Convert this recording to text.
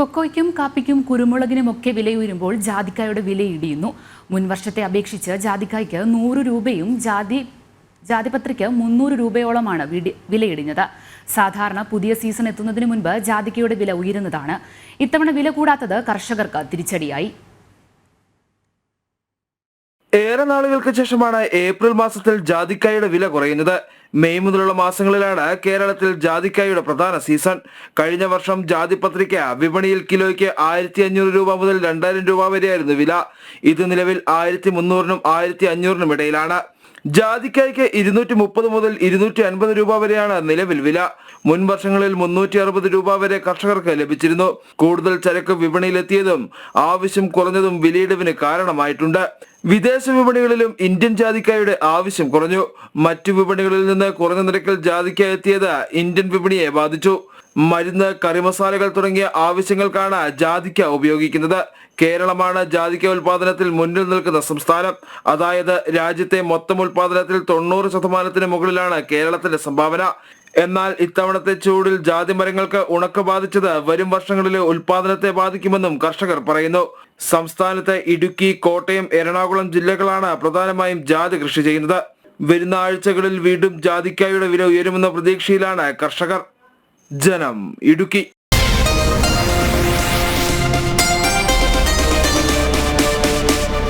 കൊക്കോയ്ക്കും കാപ്പിക്കും കുരുമുളകിനുമൊക്കെ വിലയുയരുമ്പോൾ ജാതിക്കായുടെ വില ഇടിയുന്നു. മുൻവർഷത്തെ അപേക്ഷിച്ച് ജാതിക്കായ്ക്ക് 100 രൂപയും ജാതിപത്രിക്ക് 300 രൂപയോളമാണ് വിലയിടിഞ്ഞത്. സാധാരണ പുതിയ സീസൺ എത്തുന്നതിന് മുൻപ് ജാതിക്കയുടെ വില ഉയരുന്നതാണ്. ഇത്തവണ വില കൂടാത്തത് കർഷകർക്ക് തിരിച്ചടിയായി. ഏറെ നാളുകൾക്ക് ശേഷമാണ് ഏപ്രിൽ മാസത്തിൽ ജാതിക്കായുടെ വില കുറയുന്നത്. മെയ് മുതലുള്ള മാസങ്ങളിലാണ് കേരളത്തിൽ ജാതിക്കായുടെ പ്രധാന സീസൺ. കഴിഞ്ഞ വർഷം ജാതിപത്രിക വിപണിയിൽ കിലോയ്ക്ക് 1500 രൂപ മുതൽ 2000 രൂപ വരെയായിരുന്നു വില. ഇത് നിലവിൽ 1300-നും 1500-നും ഇടയിലാണ്. ജാതിക്കായ്ക്ക് 230 മുതൽ 250 രൂപ വരെയാണ് നിലവിൽ വില. മുൻ വർഷങ്ങളിൽ 360 രൂപ വരെ കർഷകർക്ക് ലഭിച്ചിരുന്നു. കൂടുതൽ ചരക്ക് വിപണിയിലെത്തിയതും ആവശ്യം കുറഞ്ഞതും വിലയിടിവിന് കാരണമായിട്ടുണ്ട്. വിദേശ വിപണികളിലും ഇന്ത്യൻ ജാതിക്കായുടെ ആവശ്യം കുറഞ്ഞു. മറ്റു വിപണികളിൽ നിന്ന് കുറഞ്ഞ നിരക്കിൽ ജാതിക്ക എത്തിയത് ഇന്ത്യൻ വിപണിയെ ബാധിച്ചു. മരുന്ന്, കറിമസാലകൾ തുടങ്ങിയ ആവശ്യങ്ങൾക്കാണ് ജാതിക്ക ഉപയോഗിക്കുന്നത്. കേരളമാണ് ജാതിക്ക ഉൽപാദനത്തിൽ മുന്നിൽ നിൽക്കുന്ന സംസ്ഥാനം. അതായത് രാജ്യത്തെ മൊത്തം ഉൽപാദനത്തിൽ 90% മുകളിലാണ് കേരളത്തിന്റെ സംഭാവന. എന്നാൽ ഇത്തവണത്തെ ചൂടിൽ ജാതി മരങ്ങൾക്ക് ഉണക്ക് ബാധിച്ചത് വരും വർഷങ്ങളിലെ ഉൽപാദനത്തെ ബാധിക്കുമെന്നും കർഷകർ പറയുന്നു. സംസ്ഥാനത്തെ ഇടുക്കി, കോട്ടയം, എറണാകുളം ജില്ലകളാണ് പ്രധാനമായും ജാതി കൃഷി ചെയ്യുന്നത്. വരുന്ന ആഴ്ചകളിൽ വീണ്ടും ജാതിക്കായുടെ വില ഉയരുമെന്ന പ്രതീക്ഷയിലാണ് കർഷകർ. ജനം, ഇടുക്കി.